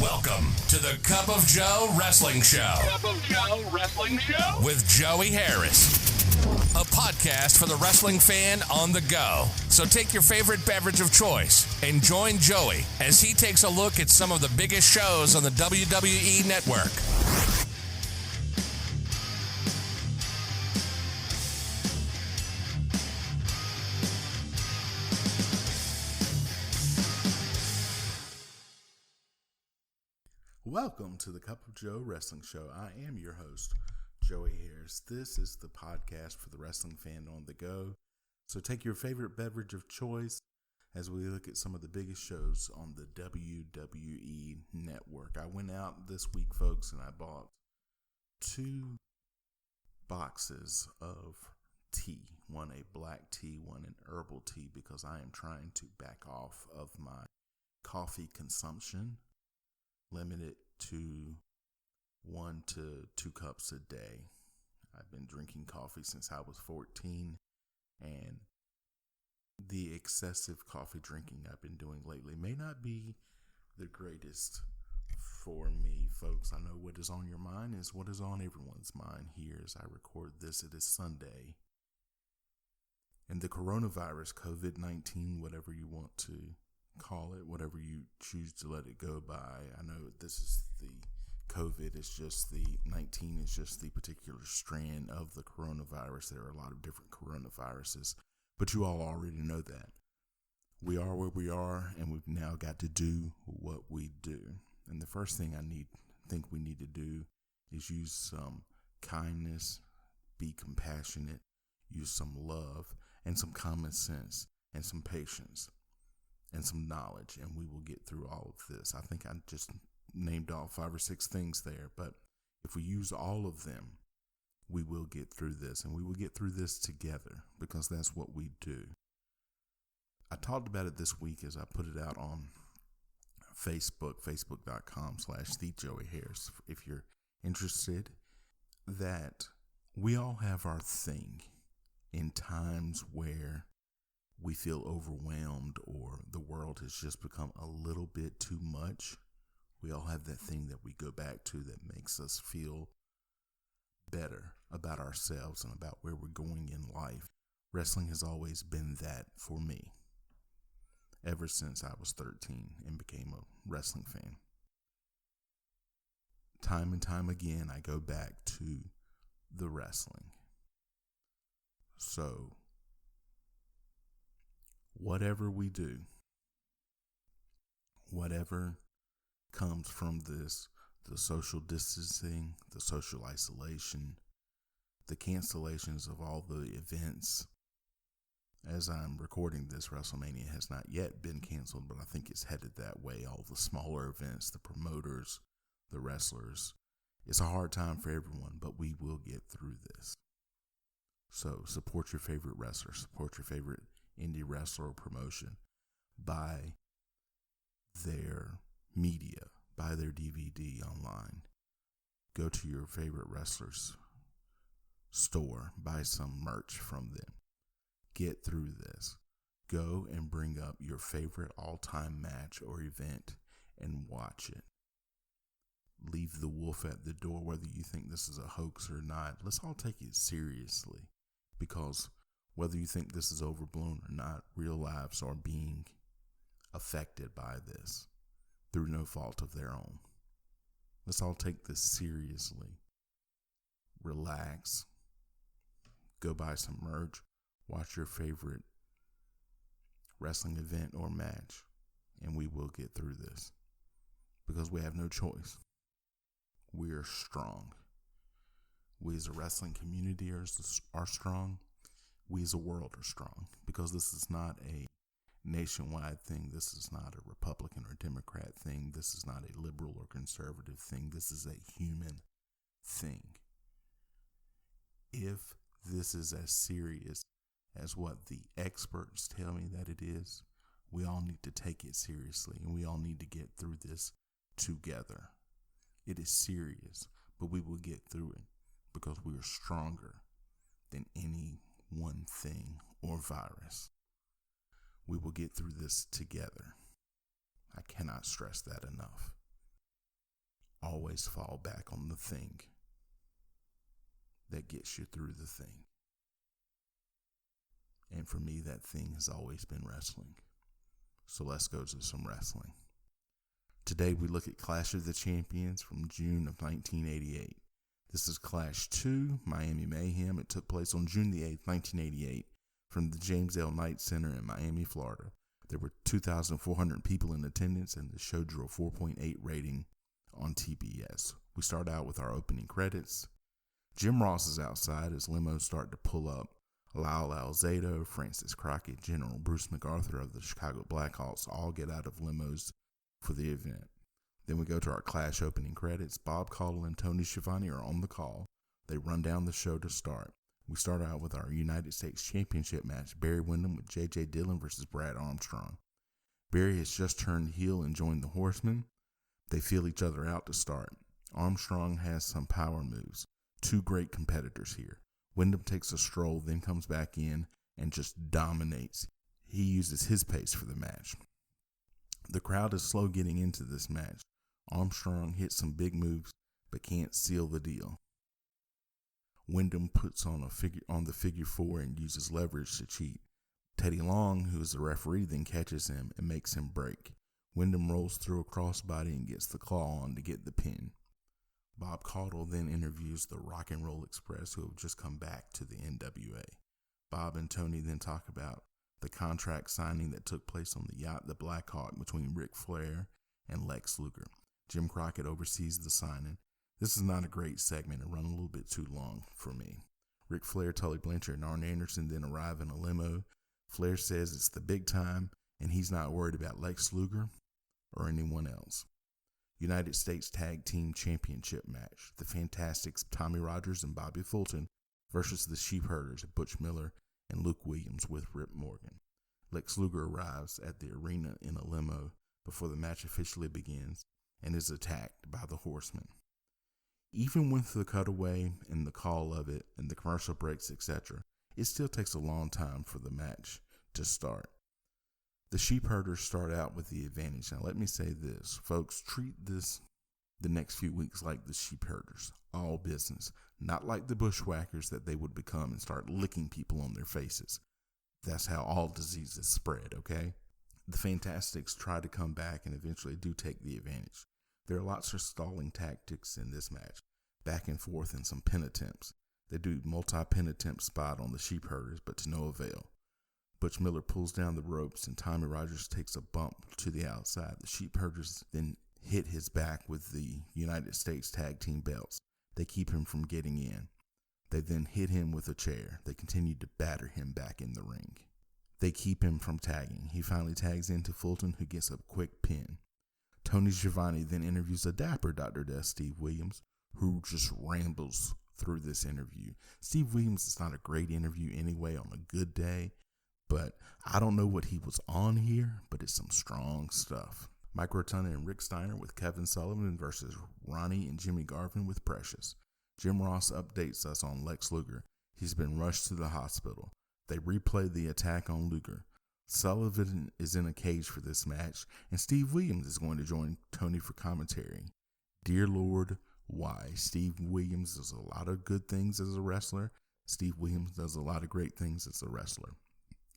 Welcome to the Cup of Joe Wrestling Show. Cup of Joe Wrestling Show? With Joey Harris. A podcast for the wrestling fan on the go. So take your favorite beverage of choice and join Joey as he takes a look at some of the biggest shows on the WWE Network. Welcome to the Cup of Joe Wrestling Show. I am your host, Joey Harris. This is the podcast for the wrestling fan on the go. So take your favorite beverage of choice as we look at some of the biggest shows on the WWE Network. I went out this week, folks, and I bought 2 boxes of tea. One a black tea, one an herbal tea, because I am trying to back off of my coffee consumption. Limited to 1 to 2 cups a day. I've been drinking coffee since I was 14, and the excessive coffee drinking I've been doing lately may not be the greatest for me, folks. I know what is on your mind is what is on everyone's mind here as I record this. It is Sunday, and the coronavirus, COVID-19, whatever you want to call it, whatever you choose to let it go by. I know this is the COVID, it's just the 19, it's just the particular strand of the coronavirus. There are a lot of different coronaviruses, but you all already know that. We are where we are, and we've now got to do what we do. And the first thing think we need to do is use some kindness, be compassionate, use some love, and some common sense, and some patience, and some knowledge, and we will get through all of this. I think I just named off 5 or 6 things there, but if we use all of them, we will get through this, and we will get through this together, because that's what we do. I talked about it this week as I put it out on Facebook, facebook.com/TheJoeyHarris, if you're interested, that we all have our thing in times where we feel overwhelmed or the world has just become a little bit too much. We all have that thing that we go back to that makes us feel better about ourselves and about where we're going in life. Wrestling has always been that for me ever since I was 13 and became a wrestling fan. Time and time again, I go back to the wrestling. So whatever we do, whatever comes from this, the social distancing, the social isolation, the cancellations of all the events. As I'm recording this, WrestleMania has not yet been canceled, but I think it's headed that way. All the smaller events, the promoters, the wrestlers. It's a hard time for everyone, but we will get through this. So support your favorite wrestler, support your favorite indie wrestler or promotion. Buy their media, buy their DVD online. Go to your favorite wrestler's store, buy some merch from them. Get through this. Go and bring up your favorite all-time match or event and watch it. Leave the wolf at the door, whether you think this is a hoax or not. Let's all take it seriously, because whether you think this is overblown or not, real lives are being affected by this through no fault of their own. Let's all take this seriously. Relax. Go buy some merch. Watch your favorite wrestling event or match, and we will get through this, because we have no choice. We are strong. We as a wrestling community are strong. We as a world are strong, because this is not a nationwide thing. This is not a Republican or Democrat thing. This is not a liberal or conservative thing. This is a human thing. If this is as serious as what the experts tell me that it is, we all need to take it seriously, and we all need to get through this together. It is serious, but we will get through it, because we are stronger than any one thing or virus. We will get through this together. I cannot stress that enough. always fall back on the thing that gets you through the thing. And for me, that thing has always been wrestling. So let's go to some wrestling. Today we look at Clash of the Champions from June of 1988. This is Clash 2, Miami Mayhem. It took place on June the 8th, 1988, from the James L. Knight Center in Miami, Florida. There were 2,400 people in attendance, and the show drew a 4.8 rating on TBS. We start out with our opening credits. Jim Ross is outside as limos start to pull up. Lyle Alzado, Francis Crockett, General Bruce MacArthur of the Chicago Blackhawks all get out of limos for the event. Then we go to our Clash opening credits. Bob Caudle and Tony Schiavone are on the call. They run down the show to start. We start out with our United States Championship match, Barry Windham with J.J. Dillon versus Brad Armstrong. Barry has just turned heel and joined the Horsemen. They feel each other out to start. Armstrong has some power moves. Two great competitors here. Windham takes a stroll, then comes back in and just dominates. He uses his pace for the match. The crowd is slow getting into this match. Armstrong hits some big moves, but can't seal the deal. Windham puts on the figure four and uses leverage to cheat. Teddy Long, who is the referee, then catches him and makes him break. Windham rolls through a crossbody and gets the claw on to get the pin. Bob Caudle then interviews the Rock and Roll Express, who have just come back to the NWA. Bob and Tony then talk about the contract signing that took place on the yacht, the Black Hawk, between Ric Flair and Lex Luger. Jim Crockett oversees the signing. This is not a great segment and run a little bit too long for me. Ric Flair, Tully Blanchard, and Arn Anderson then arrive in a limo. Flair says it's the big time, and he's not worried about Lex Luger or anyone else. United States Tag Team Championship match. The Fantastics, Tommy Rogers and Bobby Fulton versus the Sheepherders, Butch Miller and Luke Williams with Rip Morgan. Lex Luger arrives at the arena in a limo before the match officially begins and is attacked by the Horsemen. Even with the cutaway and the call of it and the commercial breaks, etc., it still takes a long time for the match to start. The Sheepherders start out with the advantage. Now let me say this, folks, treat the next few weeks like the Sheepherders, all business, not like the Bushwhackers that they would become and start licking people on their faces. That's how all diseases spread, okay? The Fantastics try to come back and eventually do take the advantage. There are lots of stalling tactics in this match, back and forth and some pin attempts. They do multi-pin attempt spot on the Sheepherders, but to no avail. Butch Miller pulls down the ropes and Tommy Rogers takes a bump to the outside. The Sheepherders then hit his back with the United States Tag Team belts. They keep him from getting in. They then hit him with a chair. They continue to batter him back in the ring. They keep him from tagging. He finally tags into Fulton, who gets a quick pin. Tony Schiavone then interviews a dapper Dr. Death, Steve Williams, who just rambles through this interview. Steve Williams is not a great interview anyway on a good day, but I don't know what he was on here, but it's some strong stuff. Mike Rotunda and Rick Steiner with Kevin Sullivan versus Ronnie and Jimmy Garvin with Precious. Jim Ross updates us on Lex Luger. He's been rushed to the hospital. They replay the attack on Luger. Sullivan is in a cage for this match, and Steve Williams is going to join Tony for commentary. Dear Lord, why? Steve Williams does a lot of good things as a wrestler. Steve Williams does a lot of great things as a wrestler.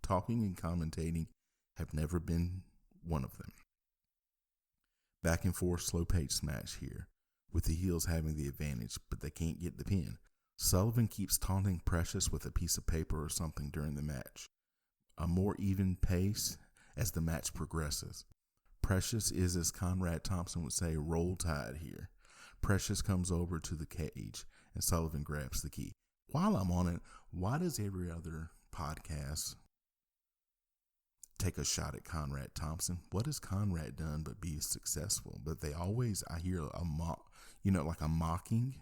Talking and commentating have never been one of them. Back and forth slow paced match here, with the heels having the advantage, but they can't get the pin. Sullivan keeps taunting Precious with a piece of paper or something during the match. A more even pace as the match progresses. Precious is, as Conrad Thompson would say, roll tide here. Precious comes over to the cage and Sullivan grabs the key. While I'm on it, why does every other podcast take a shot at Conrad Thompson? What has Conrad done but be successful? But they always, I hear a mocking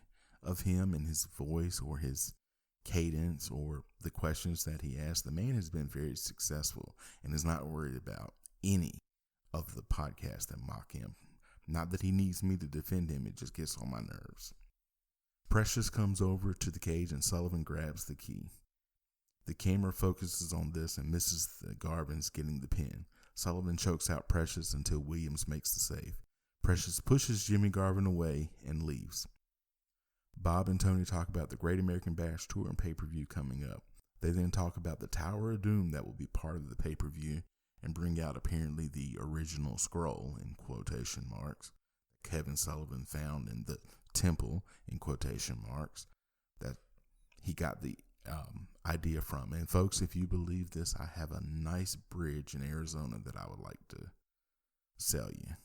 of him and his voice or his cadence or the questions that he asks. The man has been very successful and is not worried about any of the podcasts that mock him. Not that he needs me to defend him, it just gets on my nerves. Precious comes over to the cage and Sullivan grabs the key. The camera focuses on this and misses the Garvins getting the pin. Sullivan chokes out Precious until Williams makes the save. Precious pushes Jimmy Garvin away and leaves. Bob and Tony talk about the Great American Bash Tour and pay-per-view coming up. They then talk about the Tower of Doom that will be part of the pay-per-view and bring out apparently the original scroll, in quotation marks, Kevin Sullivan found in the temple, in quotation marks, that he got the idea from. And folks, if you believe this, I have a nice bridge in Arizona that I would like to sell you.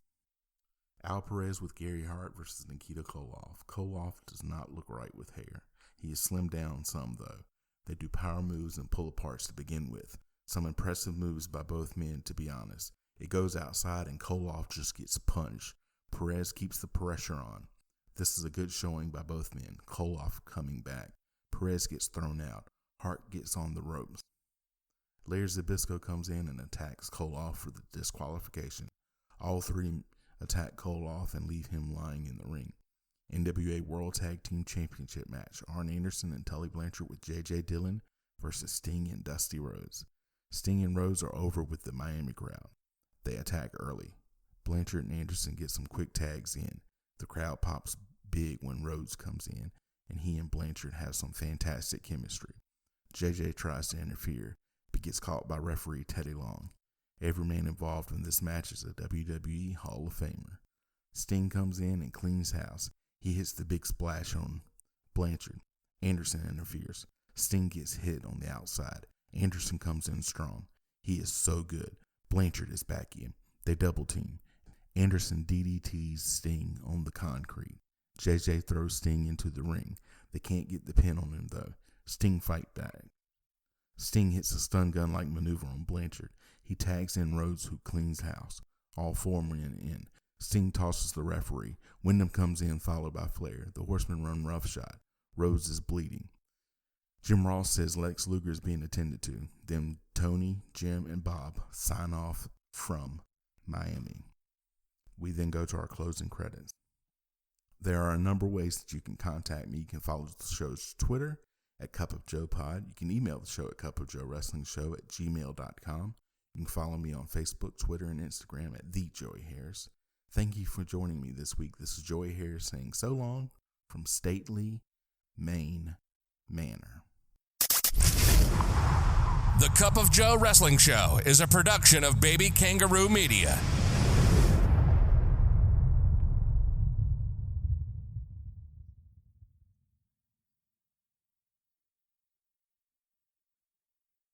Al Perez with Gary Hart versus Nikita Koloff. Koloff does not look right with hair. He is slimmed down some, though. They do power moves and pull aparts to begin with. Some impressive moves by both men, to be honest. It goes outside and Koloff just gets punched. Perez keeps the pressure on. This is a good showing by both men. Koloff coming back. Perez gets thrown out. Hart gets on the ropes. Larry Zbyszko comes in and attacks Koloff for the disqualification. All three attack Koloff and leave him lying in the ring. NWA World Tag Team Championship match. Arn Anderson and Tully Blanchard with J.J. Dillon versus Sting and Dusty Rhodes. Sting and Rhodes are over with the Miami crowd. They attack early. Blanchard and Anderson get some quick tags in. The crowd pops big when Rhodes comes in, and he and Blanchard have some fantastic chemistry. JJ tries to interfere, but gets caught by referee Teddy Long. Every man involved in this match is a WWE Hall of Famer. Sting comes in and cleans house. He hits the big splash on Blanchard. Anderson interferes. Sting gets hit on the outside. Anderson comes in strong. He is so good. Blanchard is back in. They double team. Anderson DDTs Sting on the concrete. JJ throws Sting into the ring. They can't get the pin on him though. Sting fight back. Sting hits a stun gun-like maneuver on Blanchard. He tags in Rhodes, who cleans house. All four men in. Sting tosses the referee. Wyndham comes in, followed by Flair. The Horsemen run roughshod. Rhodes is bleeding. Jim Ross says Lex Luger is being attended to. Then Tony, Jim, and Bob sign off from Miami. We then go to our closing credits. There are a number of ways that you can contact me. You can follow the show's Twitter at Cup of Joe Pod. You can email the show at cupofjoewrestlingshow@gmail.com. You can follow me on Facebook, Twitter, and Instagram at The Joey Harris. Thank you for joining me this week. This is Joey Harris saying so long from stately Maine Manor. The Cup of Joe Wrestling Show is a production of Baby Kangaroo Media.